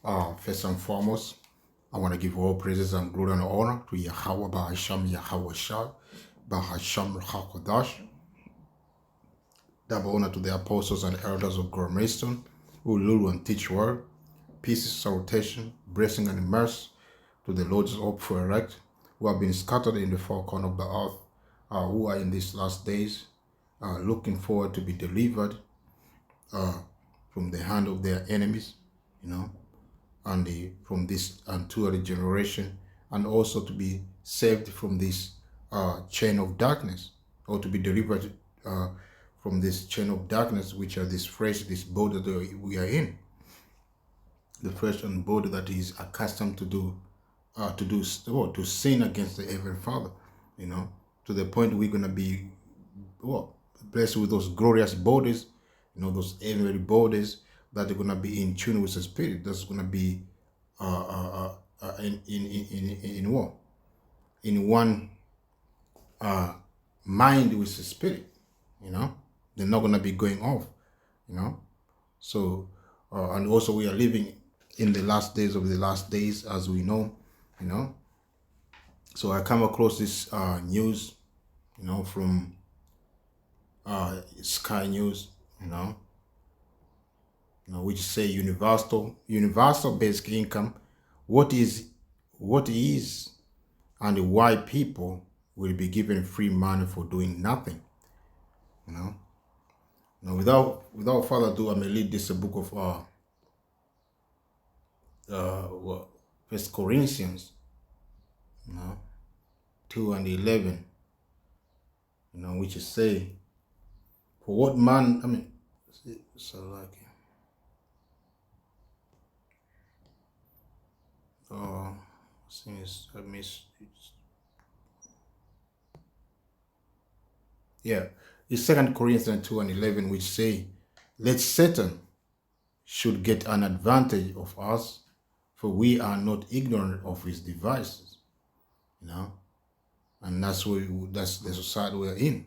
First and foremost, I want to give all praises and glory and honor to Yahweh Bahasham Yahweh Shah Bahasham Hakodash. Double honor to the apostles and elders of Gormayston who rule and teach word. Peace, salutation, blessing, and mercy to the Lord's hopeful elect who have been scattered in the four corners of the earth, who are in these last days, looking forward to be delivered from the hand of their enemies, and from this unto the generation, and also to be saved from this chain of darkness, or to be delivered from this chain of darkness, which are this body that we are in, the flesh and body that is accustomed to sin against the Heavenly Father, to the point we're gonna be blessed with those glorious bodies, those heavenly bodies that are gonna be in tune with the Spirit. That's gonna be in one mind with the Spirit. They're not gonna be going off. So and also we are living in the last days of the last days, as we know. So I come across this news, from Sky News, which say universal basic income, what is, and why people will be given free money for doing nothing. Now, without further ado, I may read this book of First Corinthians, 2:11, which is say, for what man, it's 2 Corinthians 2:11, which say, let Satan should get an advantage of us, for we are not ignorant of his devices, and that's the society we're in,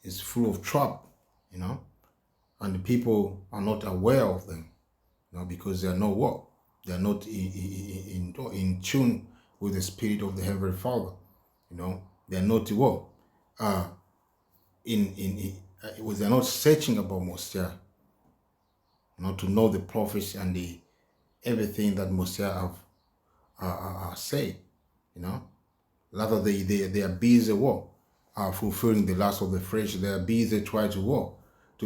it's full of trap, and the people are not aware of them, because they are they're not in tune with the Spirit of the Heavenly Father, they're not they're not searching about Mosiah, to know the prophecy and everything that Mosiah have said, rather they are busy fulfilling the lust of the flesh. They are busy trying to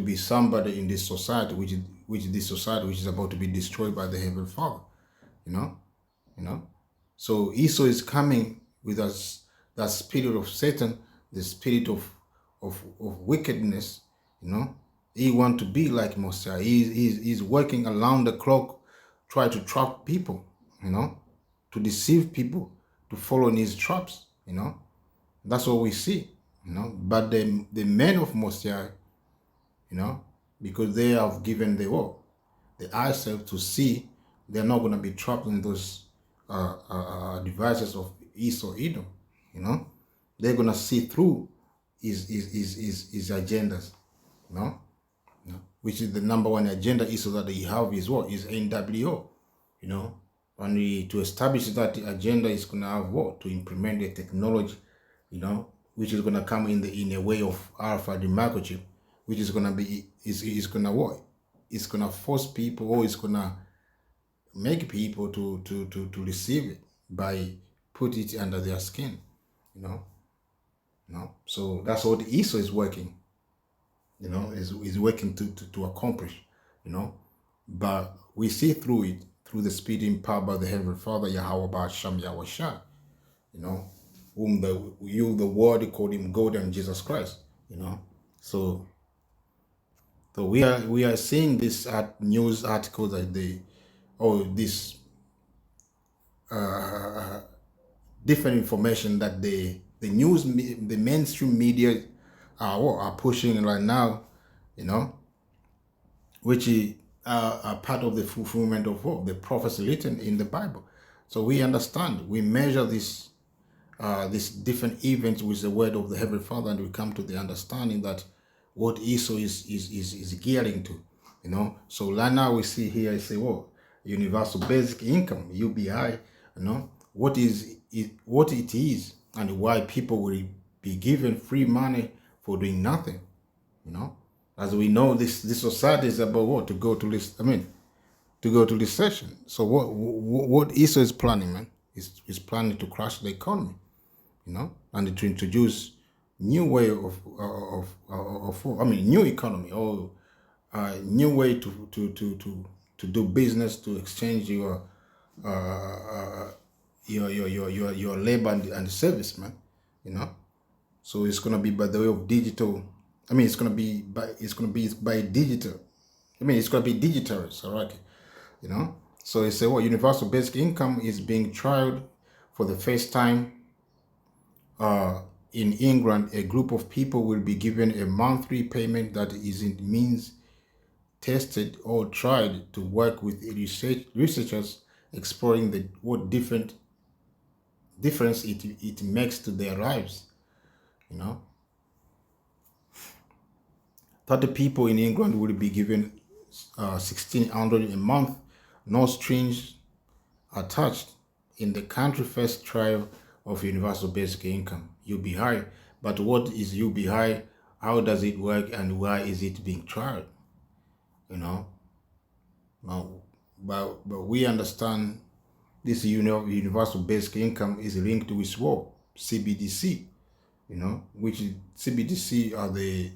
be somebody in this society, which is about to be destroyed by the Heavenly Father, So Esau is coming with us, that spirit of Satan, the spirit of wickedness, He wants to be like Mosiah. He's working around the clock, try to trap people, to deceive people, to follow in his traps, That's what we see, But the men of Mosiah, because they have given the eyesight to see, they're not going to be trapped in those devices of Esau, Edom, They're going to see through his agendas, which is the number one agenda is so that he have is NWO, and to establish that agenda is going to have to implement the technology, which is going to come in a way of alpha the microchip, which is going to be is going to it's going to force people, or it's going to make people to receive it by put it under their skin, So that's what Esau is working, is working to accomplish, But we see through it, through the Spirit empowered by the Heavenly Father, Yahweh Bahasham Yahweh Shah, whom the word called him God and Jesus Christ, So we are seeing this news article that this different information that the mainstream media are pushing right now, which are part of the fulfillment of the prophecy written in the Bible. So we understand, we measure this different events with the word of the Heavenly Father, and we come to the understanding that what Esau is gearing to, you know. So right now we see here, I say, well, universal basic income, UBI, you know, what it is and why people will be given free money for doing nothing, you know. As we know, this society is about what? To go to this, to go to recession. So what ISO is planning, man, is planning to crash the economy, you know, and to introduce new way of new economy, or new way to do business, to exchange your labor and service, man, you know. So it's gonna be by the way of digital. It's gonna be by digital. It's gonna be digital, so you know. So it's a universal basic income is being tried for the first time in England. A group of people will be given a monthly payment that isn't means tested or tried to work with researchers exploring what difference it makes to their lives, you know. 30 people in England will be given 1,600 a month, no strings attached, in the country first trial of universal basic income, UBI. But what is UBI? How does it work, and why is it being tried? You know, now, but we understand this universal basic income is linked with what? CBDC, you know, which is CBDC are the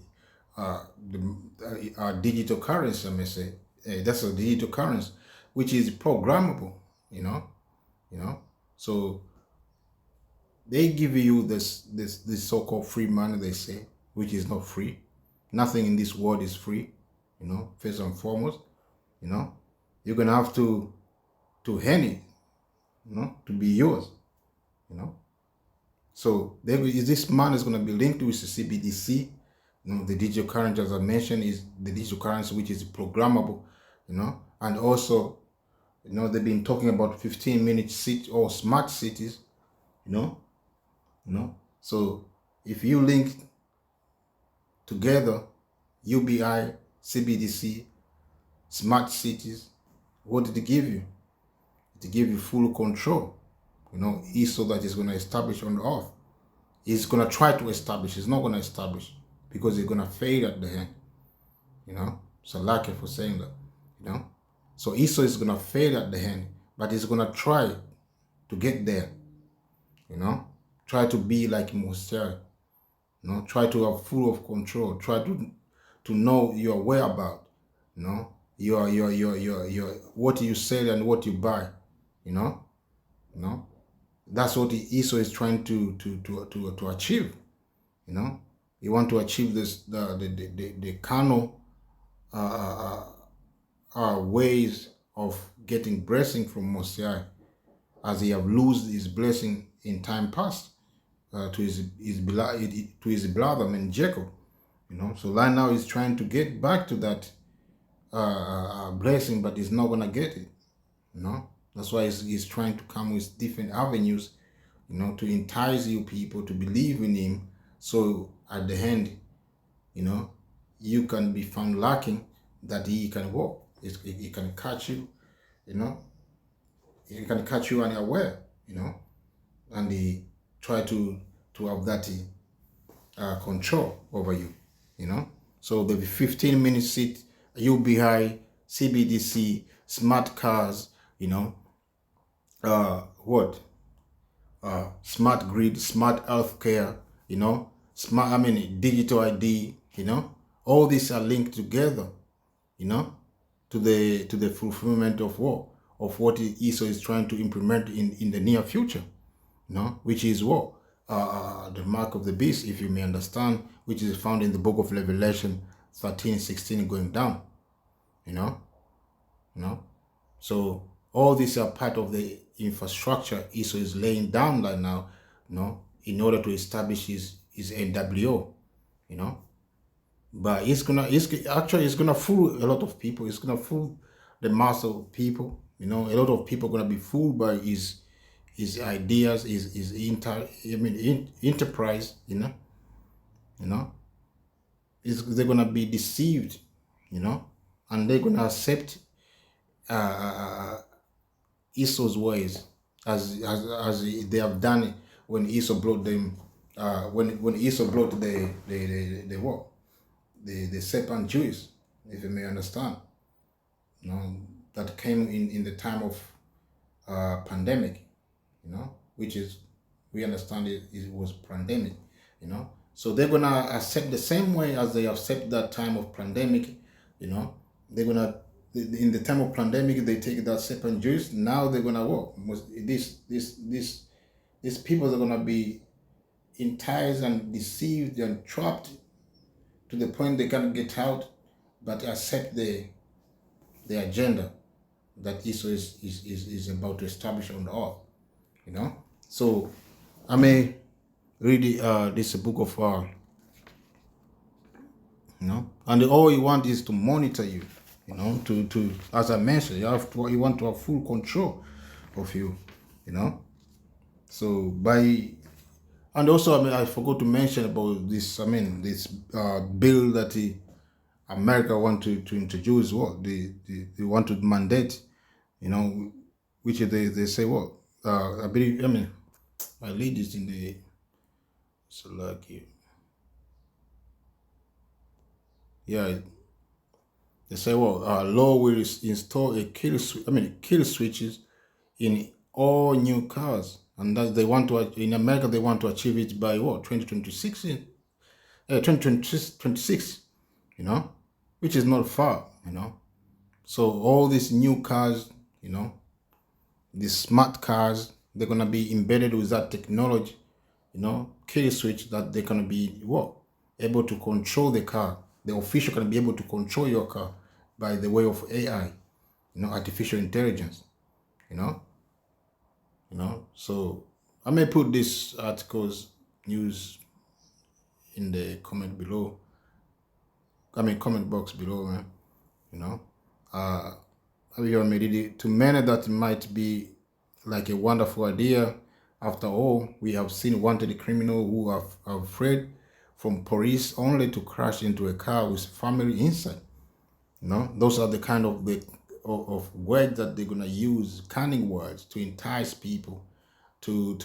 digital currency, I may say. That's a digital currency, which is programmable, you know. So they give you this so-called free money, they say, which is not free. Nothing in this world is free, you know. First and foremost, you know, you're gonna have to earn it, you know, to be yours, you know. So this money is gonna be linked with the CBDC. You know, the digital currency, as I mentioned, is the digital currency which is programmable, you know. And also, you know, they've been talking about 15-minute city or smart cities, you know. So if you link together UBI, CBDC, smart cities, what did it give you? It give you full control, you know, ISO that is going to establish on the earth. It's going to try to establish. It's not going to establish because it's going to fail at the end, you know. So lucky for saying that, you know. So ISO is going to fail at the end, but it's going to try to get there, you know. Try to be like Mosiah, you know. Try to have full of control. Try to know your whereabouts, you know. Your what you sell and what you buy, you know. That's what the ISO is trying to achieve, you know. You want to achieve this the carnal ways of getting blessing from Mosiah, as he have lost his blessing in time past to his brother, I mean Jacob, you know. So right now he's trying to get back to that blessing, but he's not gonna get it, you know. That's why he's trying to come with different avenues, you know, to entice you people to believe in him. So at the end, you know, you can be found lacking, that he can walk. He can catch you, you know. He can catch you unaware, you know, and he try to have that control over you, you know. So the 15-minute seat, UBI, CBDC, smart cars, you know, smart grid, smart healthcare, you know, digital ID, you know. All these are linked together, you know, to the fulfillment of what ISO is trying to implement in the near future, you know, which is the mark of the beast, if you may understand, which is found in the book of Revelation 13:16 going down, you know. So all these are part of the infrastructure ISO is laying down right now, you know, in order to establish his NWO, you know. But it's gonna fool a lot of people. It's gonna fool the mass of people, you know. A lot of people are gonna be fooled by his ideas, his enterprise, you know. They're gonna be deceived, you know, and they're gonna accept Esau's ways as they have done it when Esau brought them when Esau brought the what the serpent Jews, if you may understand, that came in the time of pandemic, which is, we understand it was pandemic, so they're gonna accept the same way as they accept that time of pandemic, they're gonna, in the time of pandemic, they take that serpent juice. Now they're gonna what? These people are gonna be enticed and deceived and trapped to the point they can't get out, but accept the agenda that Esau is about to establish on the earth. So I may read this book of and all you want is to monitor you. To as I mentioned, you want to have full control of you, So and also, I forgot to mention about this. This bill that America want to introduce. What they want to mandate, which they say what? I believe. I read this in the They say, law will install a kill switches in all new cars, and that they want to, in America, they want to achieve it by 2026, 2026, which is not far, So all these new cars, these smart cars, they're gonna be embedded with that technology, kill switch, that they're gonna be able to control the car. The official can be able to control your car by the way of AI, artificial intelligence, So I may put this article's news in the comment below. Comment box below, man. To many that might be like a wonderful idea. After all, we have seen wanted criminals who are afraid from police only to crash into a car with family inside. Those are the kind of words that they're gonna use, cunning words, to entice people, to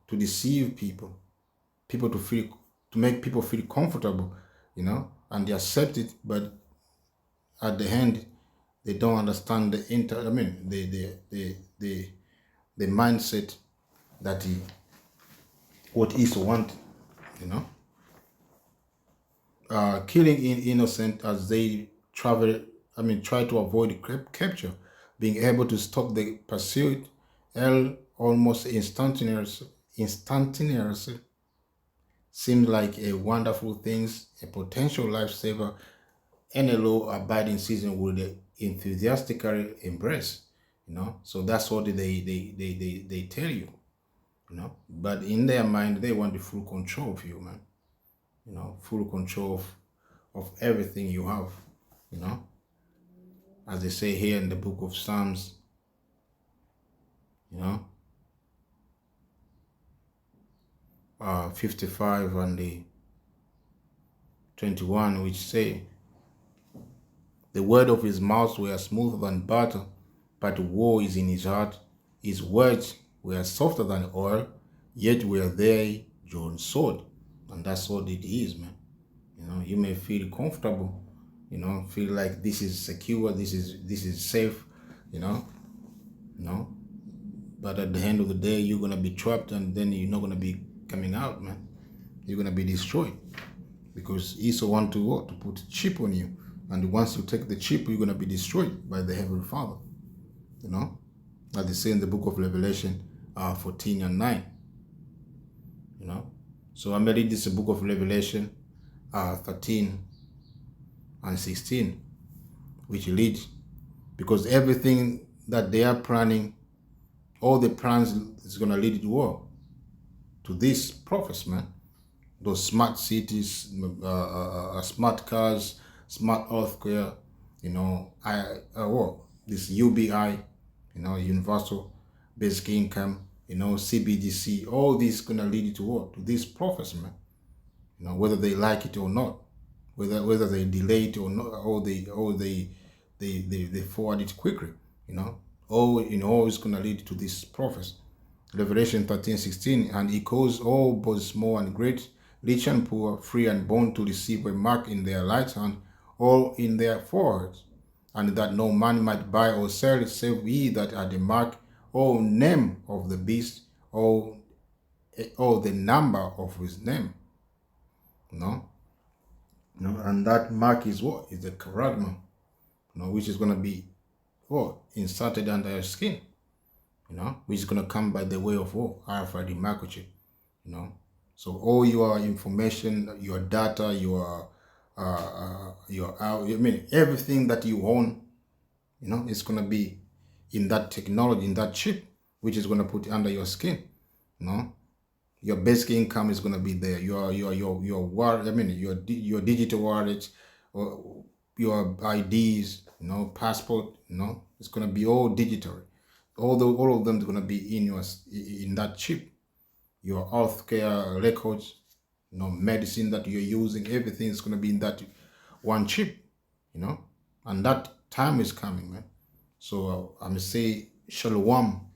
deceive people, to make people feel comfortable, and they accept it, but at the end they don't understand the mindset that what is want, killing innocent as they try to avoid capture, being able to stop the pursuit almost instantaneously seems like a wonderful thing, a potential lifesaver, and a law-abiding citizen would enthusiastically embrace. So that's what they tell you, but in their mind they want the full control of you, man. Full control of everything you have, as they say here in the book of Psalms, 55 and the 21, which say, the word of his mouth were smoother than butter, but woe is in his heart. His words were softer than oil, yet were they drawn sword. And that's what it is, man. You may feel comfortable, feel like this is secure, this is safe, but at the end of the day, you're gonna be trapped, and then you're not gonna be coming out, man. You're gonna be destroyed, because Esau want to put a chip on you, and once you take the chip, you're gonna be destroyed by the Heavenly Father, as they say in the book of Revelation 14 and 9, So I'm gonna read this book of Revelation 13 and 16, which leads, because everything that they are planning, all the plans is gonna lead to war, to this prophecy, man. Those smart cities, smart cars, smart healthcare, this UBI, universal basic income, CBDC, all this gonna lead to what? To this prophecy, man. Whether they like it or not, whether they delay it or not, or they forward it quickly, all is going to lead to this prophecy. Revelation 13:16, and he calls all both small and great, rich and poor, free and bond to receive a mark in their right hand or in their foreheads, and that no man might buy or sell save he that had the mark or name of the beast or the number of his name. And that mark is what? Is the charagma, which is going to be inserted under your skin, which is going to come by the way of RFID microchip, So all your information, your data, everything that you own, it's going to be in that technology, in that chip, which is going to put under your skin, Your basic income is going to be there. Your wallet, your digital wallet, or your IDs, passport, it's going to be all digital. All of them are going to be in that chip. Your healthcare records, medicine that you're using, everything is going to be in that one chip, and that time is coming, man. So I'm going to say shalom,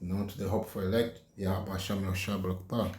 to the hopeful elect. Yeah, Hashem Yahshua Barakatah.